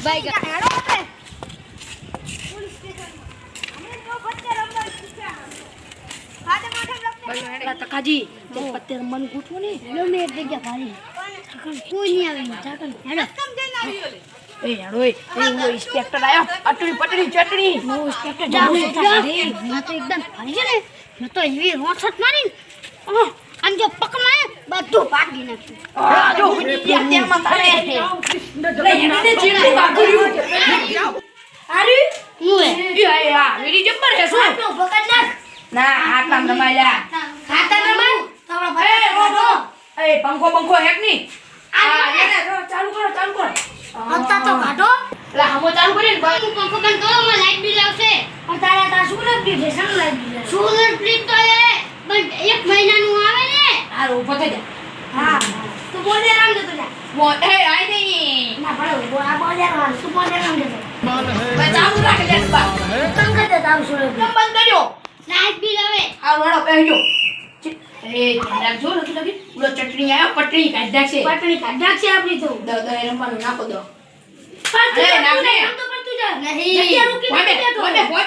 ભાઈ હેડો આપણે પોલીસ સ્ટેશન અમે તો બચ્ચે રમવા શીખ્યા ખાતે માથે લા તકાજી તે પત્તે રમવાનું ગોઠવો ને મે એક જગ્યા ભારી કોઈ નહીં આવે ચાકન હેડો કમ જઈને આવ્યો લે એ યાર ઓય એ વો ઇન્સ્પેક્ટર આયો અટડી પટડી ચટડી નો ઇન્સ્પેક્ટર જાવ ના તો એકદમ ભારી છે ને મેં તો એવી રોછટ મારી આમ જો પકમાય બધું ભાગી નાખ્યું આ જો વિદ્યા તેમાં તારે લે એને ચીડી વાગુર્યું આરી મુએ એ આ વેડી જબ્બર હે શું આટલો પકડ નાખ ના આટલા રમાયા ખાતા રમાય તમારો એ રોડો એ પંખો હેક ની આ એને ચાલુ કરો હત્તા તો કાઢો લા હમો ચાલુ કરીને તું પંખો બંધ કરો માં લાઈટ બિલ આવશે પણ તારા સોલર બિલ છે શું લાઈટ બિલ સોલર બિલ તો એ પણ 1 મહિનાનું આવે ને આ ઉભો થઈ જા હા તું બોલે રામ જતો જા મો એ આઈ નહીં ના ભાઈ આ બોલે રામ તું બોલે રામ જતો મે ચાલુ રાખી દે બા પંખો દે તાવ સોલર બિલ બંધ કર્યો લાઈટ બિલ આવે આ વડો પહેજો એ કેન્ડા જો નથી લાગી ઉલો ચટણી આયો પટણી કાઢ નાખશે પટણી કાઢ નાખશે આપણી તો દ રમવાનું નાખો દો પણ નાખ ને તો પણ તું જા નહીં જગ્યા રૂકી ભોય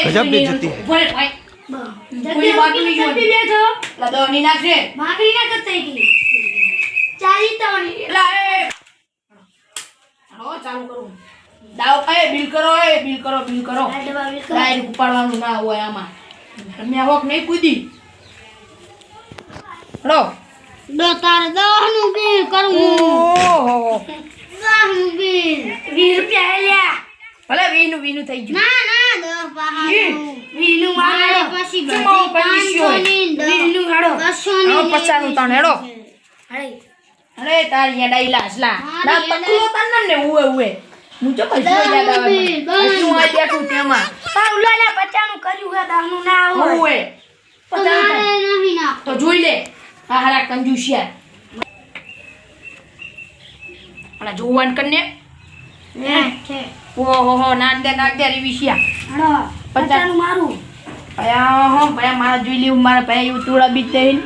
ગજબ બેઇज्जती है ભોય ભાઈ કોઈ જગ્યા બાકી રૂકી નહીં બેઠો લા દો ની નાખશે ભાગરી ના કરતા ગઈ ચાલી તવની લા એ હાલો ચાલુ કરું દાવ એ બિલ કરો આ ડબ્બા બિલ કર ડાયરેક્ટ ઉપાડવાનું ના હોય આમાં તમે હોક નહીં કૂદી લો દો તારે 10 નું બિલ કરું ઓહો 10 નું બિલ 20 રૂપિયા લ્યા ભલે વીનું થઈ ગયું ના 10 પાહાનું વીનું મારે પછી ચમાવ પચીસો વીનું હેડો 200 ની 50 નું તાણ હેડો અરે અરે તારી યા ડાઈલા હસલા ના પકલો તાન ને ઉએ હું તો કઈ દસ યાદ આવે બિલ, દસ. હું આ બેઠું તેમાં તારું લાલા 50 નું કર્યું હે 10 નું ના હોય ઉએ તો મારે નહીં ના તો જોઈ લે આ હારા કંજુસિયા આલા જોવાન કને છે ઓહો નાક દે રીવિશિયા હેડો 50 નું મારું ભયા મારા જોઈ લેવું મારા ભયા એવું તોડા બીત દઈને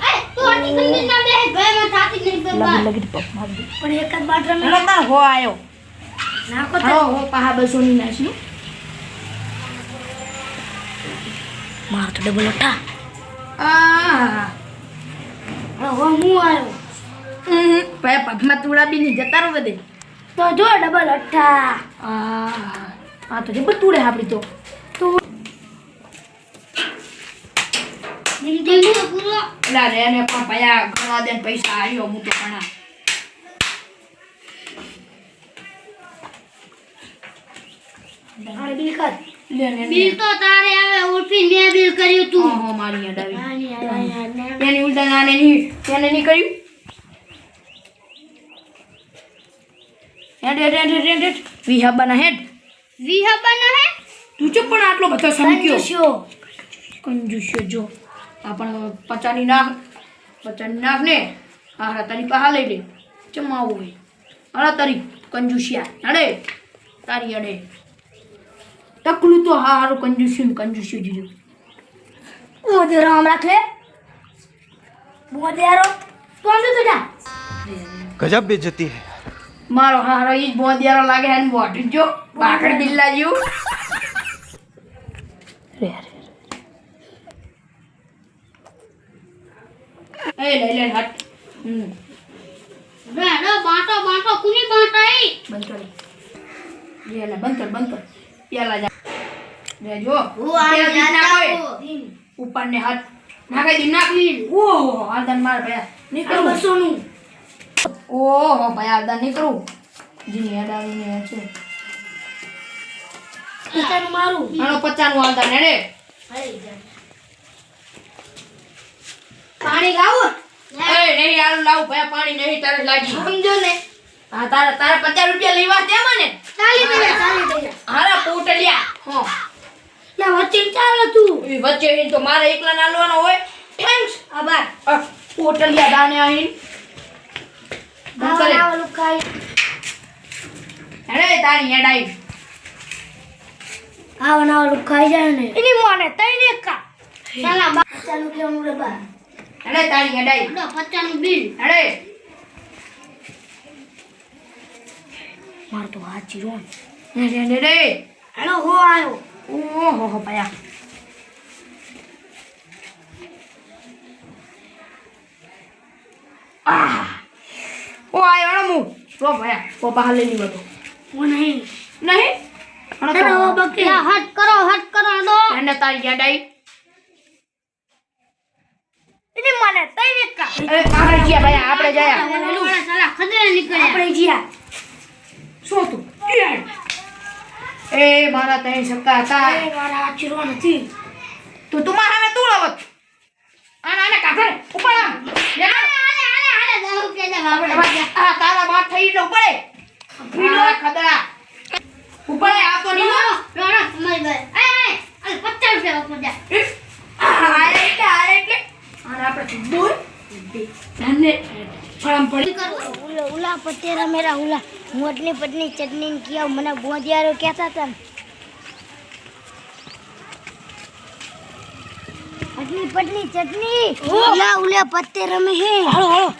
એ તું આટી કંદી ના બે ભાઈ માં થાતી નહીં બરબાદ લગી પપ મારી પણ એક જ બાટ રમે હેલો તાર હો આયો નાખો હો તો હો પાહા 200 ની નાસી માર તો ડબલ અઠા આ હો હું આયો ભયા પગમાં તોડા બી ની જતા રહો બધે તો જો ડબલ 8 આ તો જે બતુડે આપડી તો જિંદગી નો પૂરો એલા રે ને પણ ભયા ઘણા દેન પૈસા આયો હું તો ઘણા અરે બિલ કર લે ને બિલ તો તારે આવે ઉઠી મે બિલ કર્યું તું હો મારી અડાવી આની આયા તેની ઉલટા નાને ની તેને ની કર્યું હેડ વિહાબાના હેડ વિહા બના હે તું ચૂપ પણ આટલો બધો સમક્યો કંજુસ્યો કંજુસ્યો જો આપણ 50 ની નાખ ને હારા તારી પાહા લઈ લે ચમાવો હોય હારા તારી કંજુસિયા અડે તારી અડે ટકલું તો હારું કંજુસ્યું જીજો મોદે રામ રાખ લે મોદે આરો તો અંદર તો જા गजब बेइज्जती है મારો હારો ઈ બોંદિયારો લાગે હે ને બોટી જો બાકડ બિલ્લા જેવું રે એ લે હટ રે રે બાટો કુની બાટાઈ બંધ કરી લે બંધ કર પેલા જા રે જો હું આ જાતા ઉપર ને હાથ નાખી દી નાખી ઓહો આદન માર ભયા નીકળું 200 નું ઓહો ભયા આદન નીકળું જીની અડાવીને છે 50 નું મારું આનો 50 નું આદન હેડે પાણી લાવો એ નહીં આલું લાવ ભયા પાણી નહીં તરસ લાગી સમજો ને હા તારા 50 રૂપિયા લેવા તેમાં ને ચાલી દે હારા પોટલિયા હો ના વચ્ચે ચાલ તું એ વચ્ચે હિન તો મારે એકલા નાલવાનો હોય થેન્ક્સ આભાર પોટલિયા દાને આહીન બંધ આવો લુકાઈ હેડે તારી હેડાઈ આવો ના લુકાઈ જાય ને એની મોને તઈ ને કા ચાલા બા ચાલુ કે હું રે બા હેડે તારી હેડાઈ 50 નું બિલ હેડે મારો તો હાથ ચીરો રે હેલો હો આવ્યો ઓહો હો પાયા ઓ આયો અણમુ રો ભાયા ઓ બહાર લઈ લીધો હું નહીં નહીં હેલો બકે હટ કરો દો એને તારી યાદ આવી એની મને તઈ એકા આપણે ગયા ભાઈ આપણે ગયા ઓલા સાલા ખદરે નીકળ્યા આપણે ગયા શું તું એ મારા તઈ સક્કા હતા એ મારા હાથ ચીરો નથી તું મારા હામે તું આવત આને કાઢે ઉપર આમ હાલે 10 રૂપિયા દે બાપડે આ તારા બાપ થઈ એટલે ઉપડે ભીડો ખદડા ઉપડે આ તો નહીં હો. રોણા તમારી ભાઈ અરે 50 રૂપિયા ઉપર જા આ એટલે અને આપણે બોલ ધને ફળમ પડી ઉલા પટેરા મેરા ઉલા મોટની પટની ચટણી કિયા મને બોંદિયારો કહેતા હતા ને પટની ચટણી ઉલા પત્તે રમે હે હાલો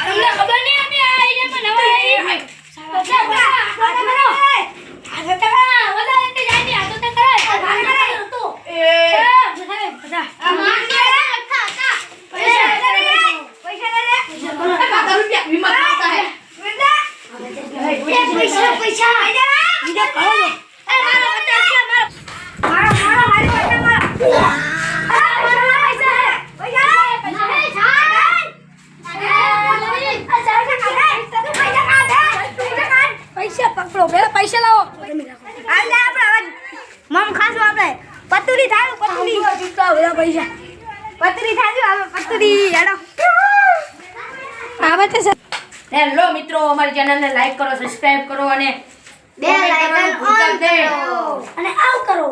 તમને ખબર નહીં અમે આ આઈને પણ નવા પૈસા લાવો મમ ખાસું આપણે પતુરી થાયું પતુરી હેડો આવે છે હેલો મિત્રો અમારી ચેનલને લાઈક કરો સબસ્ક્રાઇબ કરો અને બે લાઇકન ઓન કરો અને આવ કરો